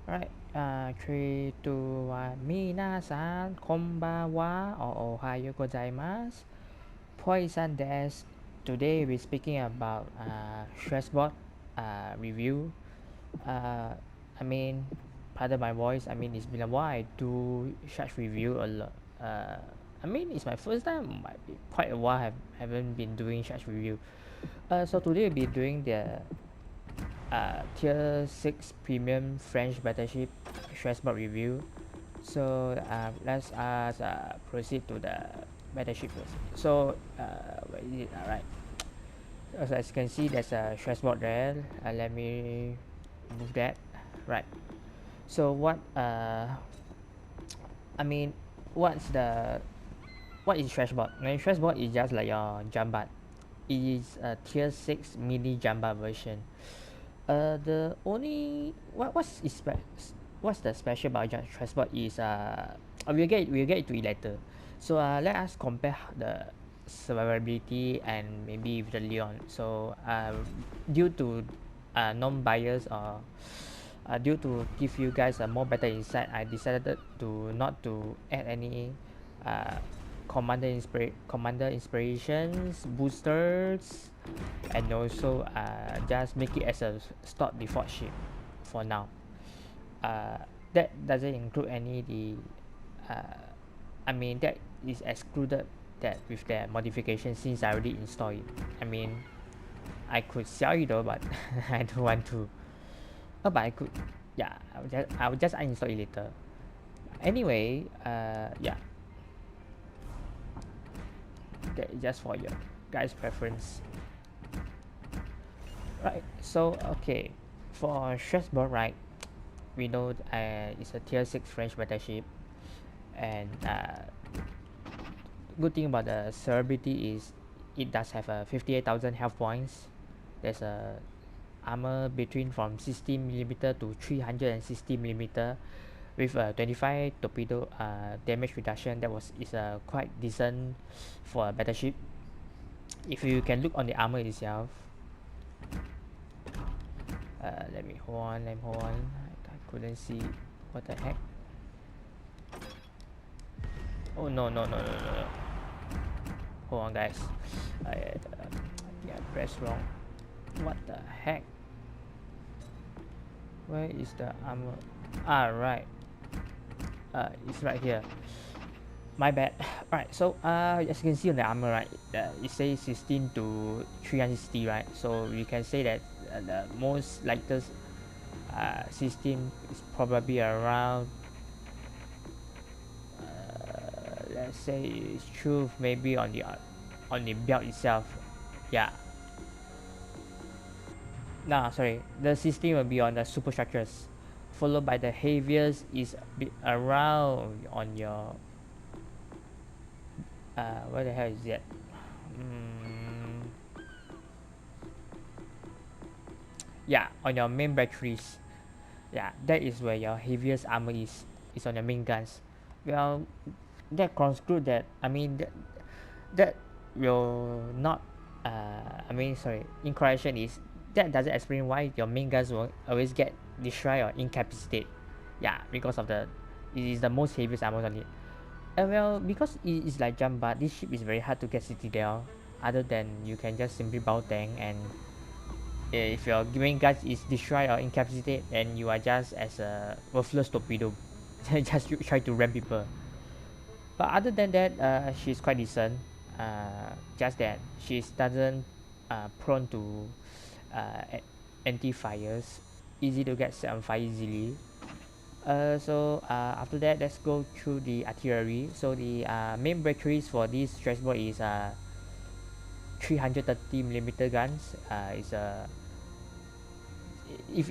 Right, 3, 2, 1. Mina San Konbanwa or Ohayo gozaimasu. Poison desk. Today we're speaking about Strasbourgh review. I mean, pardon my voice. I mean, it's been a while. I do such review a lot. I mean, it's my first time. Might be quite a while. Haven't been doing such review. So today we'll be doing the Tier 6 Premium French Battleship Strasbourg review. So let's proceed to the Battleship first. So where is it? Alright. So as you can see, there's a Strasbourg there. Let me move that. Right. So what I mean, what is Strasbourg? Strasbourg is just like your Jambat. It is a Tier 6 mini Jambat version. The only what's the special about transport is we'll get to it later. So let us compare the survivability and maybe with the Leon. So due to non-bias or due to give you guys a more better insight, I decided to not to add any uh, commander inspirations boosters, and also just make it as a stock default ship for now. That doesn't include any I mean that is excluded that with the modification since I already installed it. I mean, I could sell it though, but I don't want to. Oh, but I could. Yeah, I will just uninstall it later. Anyway, yeah, that is just for your guys' preference. Right. So okay, for Strasbourg, right, we know it's a tier 6 French battleship, and good thing about the celebrity is it does have a 58,000 health points. There's a armor between from 60mm to 360mm with a 25 torpedo damage reduction. That is quite decent for a battleship. If you can look on the armor itself, let me hold on. I couldn't see. What the heck? Oh no. Hold on, guys. I think I pressed wrong. What the heck? Where is the armor? Right. It's right here. My bad. Right. So as you can see on the armor, right, it says 16 to 360, right? So you can say that the most lightest system is probably around let's say it's true maybe on the belt itself. Yeah, no, sorry, the system will be on the superstructures, followed by the heaviest is around on your where the hell is that? mm, yeah, on your main batteries. Yeah, that is where your heaviest armor is on your main guns. Well, that conclude that, I mean, that will not I mean, sorry, incorrection is that doesn't explain why your main guns will always get destroyed or incapacitated. Yeah, because of the it is the most heaviest armor on it. And well, because it is like jump, but this ship is very hard to get citadel other than you can just simply bow tank, and if your main guns is destroyed or incapacitated, then you are just as a worthless torpedo. Just try to ram people. But other than that, she's quite decent. Just that she doesn't prone to anti-fires, easy to get set on fire easily. So after that, let's go through the artillery. So the main batteries for this Strasbourg is 330mm guns. Is a if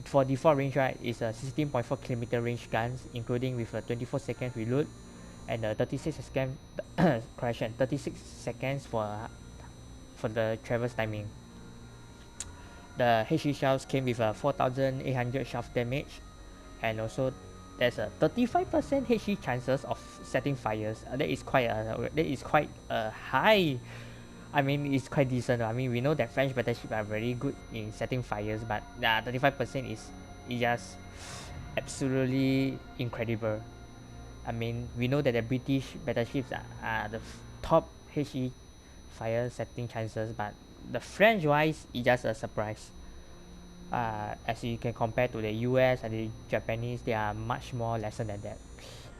for default range, right, is a 16.4km range guns, including with a 24-second reload and 36 seconds for the traverse timing. The HE shells came with a 4,800 shaft damage, and also there's a 35% HE chances of setting fires. That is quite high. I mean, it's quite decent. I mean, we know that French battleships are very good in setting fires, but 35% is just absolutely incredible. I mean, we know that the British battleships are the top HE fire setting chances, but the French wise is just a surprise. As you can compare to the US and the Japanese, they are much more lesser than that.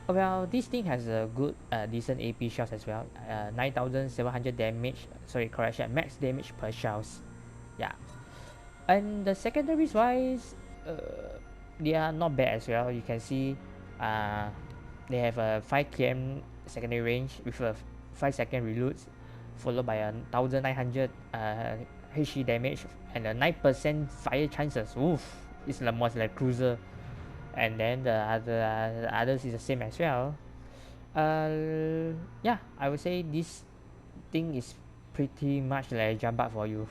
Well, this thing has a good, decent AP shells as well. 9,700 damage. Sorry, correction. Max damage per shells. Yeah. And the secondaries wise, they are not bad as well. You can see, uh, they have a 5 km secondary range with a 5-second reload, followed by a 1,900 HE damage and a 9% fire chances. Oof, it's almost like cruiser. And then the others is the same as well. Yeah, I would say this thing is pretty much like a jump up for you.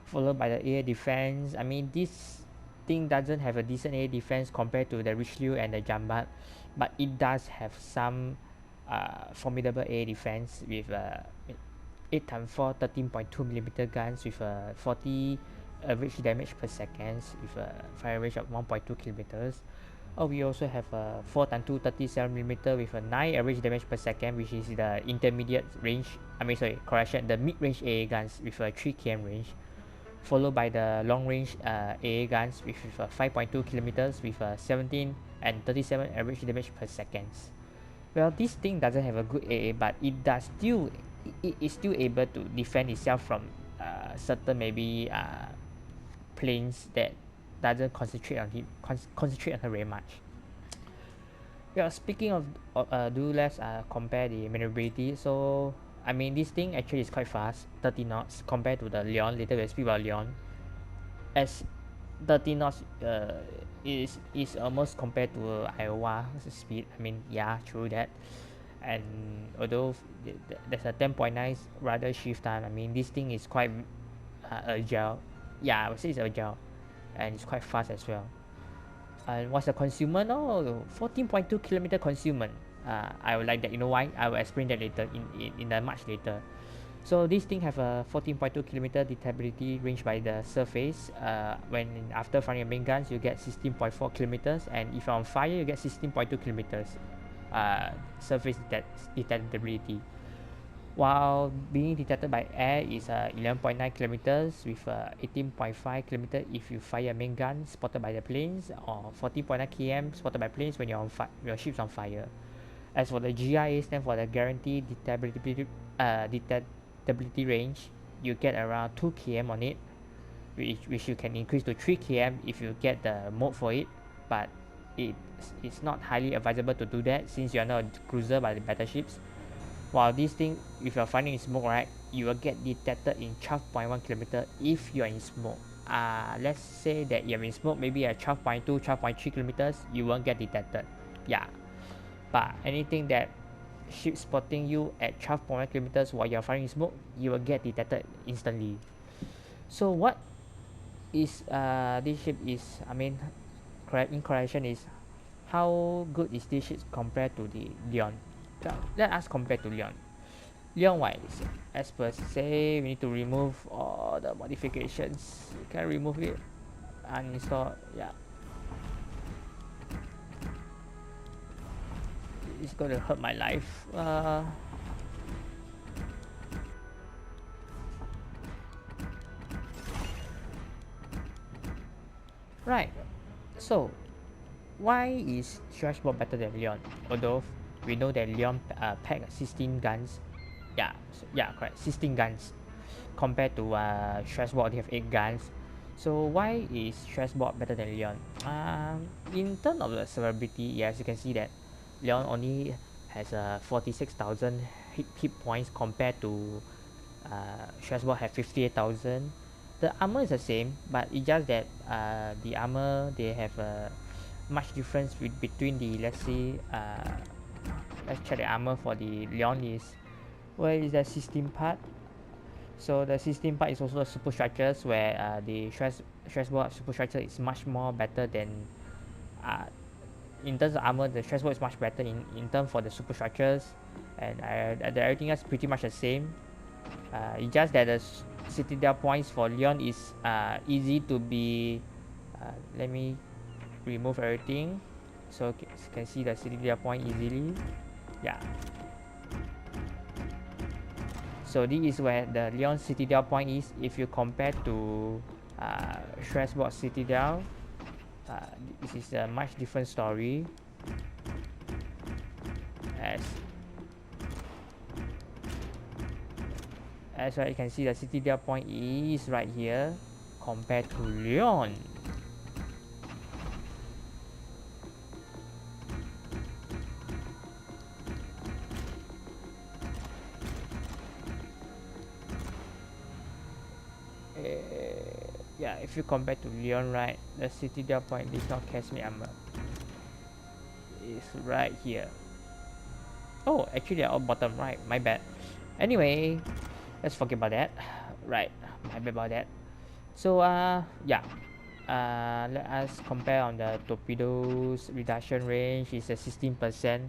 Followed by the air defense. I mean, this thing doesn't have a decent air defense compared to the Richelieu and the Jambat, but it does have some formidable air defense with 8x4 13.2mm guns with a 40 average damage per second with a fire range of 1.2 kilometers. We also have a 4x2 37mm with a 9 average damage per second, which is the intermediate range. I mean, sorry, correction, the mid-range AA guns with a 3 km range, followed by the long-range AA guns with a 5.2 kilometers with a 17 and 37 average damage per second. Well, this thing doesn't have a good AA, but it is still able to defend itself from certain maybe planes that doesn't concentrate on her very much. Well, speaking of do let's compare the maneuverability. So I mean, this thing actually is quite fast, 30 knots compared to the Leon. Later we'll speak about Leon. As 30 knots is almost compared to Iowa speed. I mean, yeah, true that. And although there's a 10.9 rudder shift time, I mean, this thing is quite agile. Yeah, I would say it's agile, and it's quite fast as well. And what's the consumer now? 14.2 kilometer consumer. I would like that. You know why? I will explain that later in the much later. So this thing have a 14.2 kilometer detectability range by the surface. When after firing your main guns, you get 16.4 kilometers, and if you're on fire, you get 16.2 kilometers. Surface detectability. While being detected by air is 11.9 kilometers with 18.5 kilometers if you fire a main gun spotted by the planes, or 14.9 km spotted by planes when your ship's on fire. As for the GIA, stand for the guaranteed detectability range, you get around 2 km on it, which you can increase to 3 km if you get the mode for it, but it's not highly advisable to do that since you are not a cruiser by the battleships. While this thing, if you're finding in smoke, right, you will get detected in 12.1 km if you're in smoke. Let's say that you're in smoke, maybe at 12.2, 12.3 kilometers, you won't get detected. Yeah. But anything that ship spotting you at 12.1 kilometers while you're firing in smoke, you will get detected instantly. So what is this ship is, I mean, in correction is, how good is this ship compared to the Leon? Let us compare to Leon. Leon wise, as per say, we need to remove all the modifications. You can remove it, uninstall. Yeah, it's gonna hurt my life. Right. So, why is Strasbourgh better than Leon? Although we know that Leon packed 16 guns. Yeah, yeah, correct. 16 guns compared to Strasbourg. They have 8 guns. So why is Strasbourg better than Leon? In terms of the survivability, yes, you can see that Leon only has 46,000 hit points compared to Strasbourg have 58,000. The armor is the same, but it's just that the armor, they have a much difference between the, let's see, let's check the armor for the Leon is, where is the system part. So the system part is also the superstructures, where the Strasbourg superstructure is much more better than in terms of armor, the Strasbourg is much better in terms for the superstructures, and everything else pretty much the same. It's just that the citadel points for Lyon is easy to be. Let me remove everything, so you can see the citadel point easily. Yeah. So this is where the Lyon citadel point is. If you compare to Strasbourg citadel, this is a much different story. As you can see, the citadel point is right here compared to Lyon. Yeah, if you compare to Lyon, right, the citadel point did not catch me armor. It's right here. Oh, actually they're all bottom right, my bad. Anyway, let's forget about that. Right, my bad about that. So yeah, let us compare on the torpedoes reduction range is a 16%.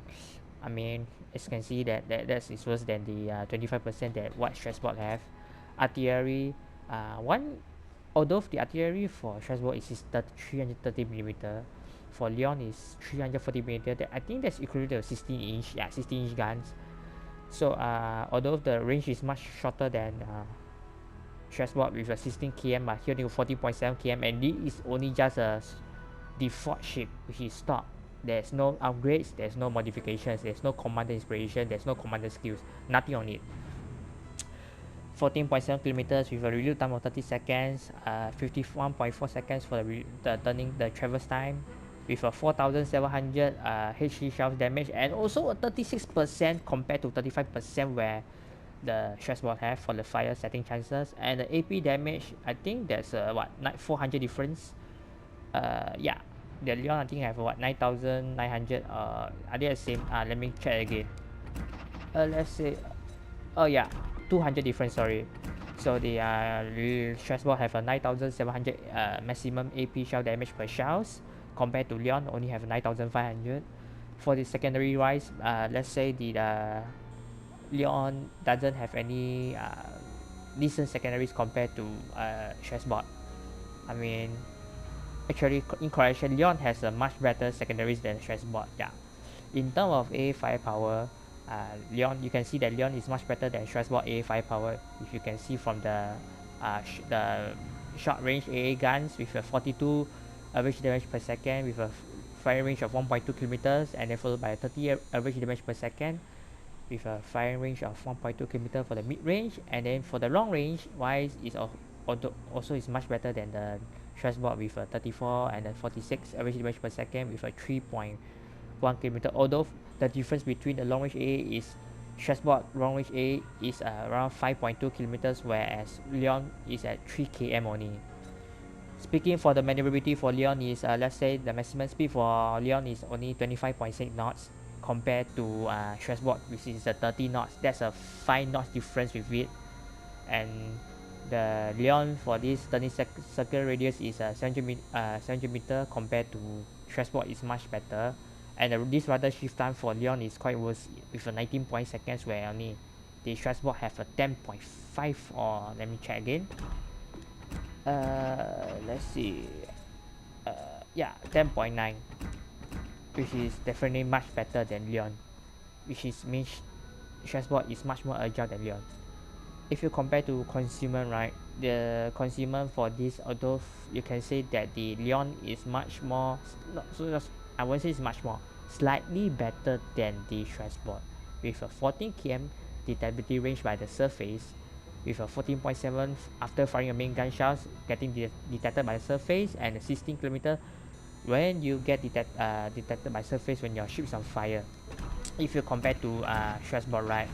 I mean, as you can see that is worse than the 25% that what Strasbourg have. Artillery, although the artillery for Strasbourg is 330 millimeter, for Lyon is 340 millimeter. I think that's equivalent to 16-inch, 16-inch guns. So although the range is much shorter than Strasbourg with a 16 km, but here they 40.7 km, and this is only just a default ship which is stock. There's no upgrades, there's no modifications, there's no commander inspiration, there's no commander skills, nothing on it. 14.7 kilometers with a review time of 30 seconds, 51.4 seconds for the traverse time, with a 4,700 HE shells damage, and also a 36% compared to 35% where the Strasbourg have for the fire setting chances. And the AP damage, I think there's a 400 difference. Yeah, the Lyon I think have 9,900. Are they the same? Let me check again. Let's say, oh yeah, 200 difference, sorry. So the Strasbourg have a 9,700 maximum AP shell damage per shells, compared to Lyon only have 9,500. For the secondary wise, let's say the Lyon doesn't have any decent secondaries compared to Strasbourg. I mean, actually in correction, Lyon has a much better secondaries than Strasbourg. Yeah, in terms of AA firepower, Lyon, you can see that Lyon is much better than Strasbourg AA firepower. If you can see from the short range AA guns with a 42 average damage per second with a firing range of 1.2 kilometers, and then followed by a 30 average damage per second with a firing range of 1.2 km for the mid range, and then for the long range wise is also is much better than the Strasbourg with a 34 and then 46 average damage per second with a 3.1 km. Although the difference between the long range A is Strasbourg long range A is around 5.2 km, whereas Lyon is at 3 km only. Speaking for the maneuverability for Lyon is let's say the maximum speed for Lyon is only 25.6 knots compared to Strasbourg, which is a 30 knots. That's a 5 knots difference with it. And the Lyon for this 30 circle radius is 700 meter compared to Strasbourg is much better. And this rudder shift time for Lyon is quite worse with a 19 seconds, where only the Strasbourg have a 10.5, or let me check again. Let's see. Yeah, 10.9, which is definitely much better than Lyon, which is means Strasbourg is much more agile than Lyon. If you compare to consumer, right, the consumer for this, although you can say that the Lyon is much more, I won't say it's much more, slightly better than the Strasbourg, with a 14 km detectability range by the surface, with a 14.7 after firing a main gun shells getting detected by the surface, and a 16 km when you get detected by surface when your ship is on fire. If you compare to Strasbourg, right,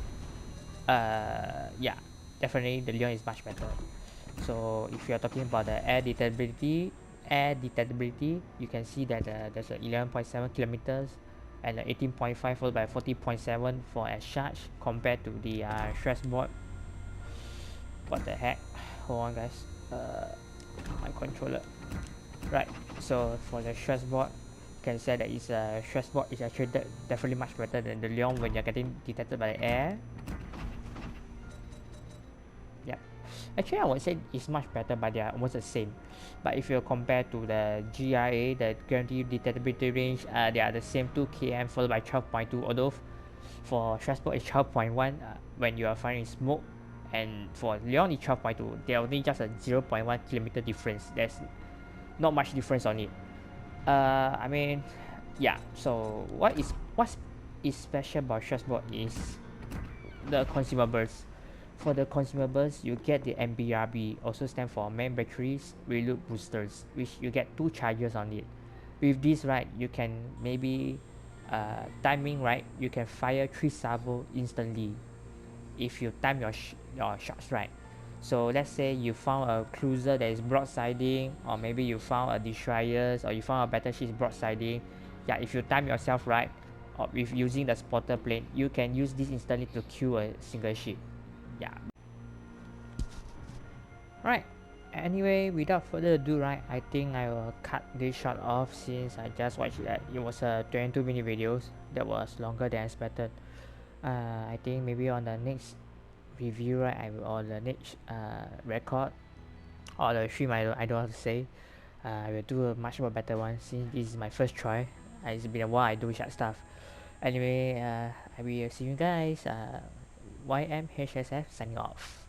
yeah, definitely the Lyon is much better. So if you're talking about the air detectability, you can see that there's a 11.7 kilometers and 18.5 followed by 40.7 for air charge compared to the Strasbourg. What the heck? Hold on, guys. My controller. Right. So for the Strasbourg, can say that is Strasbourgh is actually definitely much better than the Lyon when you're getting detected by the air. Yeah, actually I would say it's much better, but they are almost the same. But if you compare to the GRA, the guaranteed detectability range, they are the same 2 km followed by 12.2. Although for Strasbourg it's 12.1 when you are finding smoke, and for Lyon it's 12.2. They're only just a 0.1 kilometer difference. There's not much difference on it. I mean, yeah. So what's is special about Strasbourg is the consumables. For the consumables, you get the MBRB, also stand for main batteries reload boosters, which you get 2 charges on it. With this, right, you can maybe timing, right, you can fire 3 salvo instantly if you time your shots right. So let's say you found a cruiser that is broadsiding, or maybe you found a destroyers, or you found a battleship broadsiding. Yeah, if you time yourself right, or with using the spotter plane, you can use this instantly to kill a single ship. Yeah. Right. Anyway, without further ado, right, I think I will cut this short off since I just watched that. It was a 22-minute videos that was longer than expected. I think maybe on the next review, right, or the next record or the stream, I don't have to say. I will do a much more better one since this is my first try. It's been a while I do such stuff. Anyway, I will see you guys. YMHSF signing off.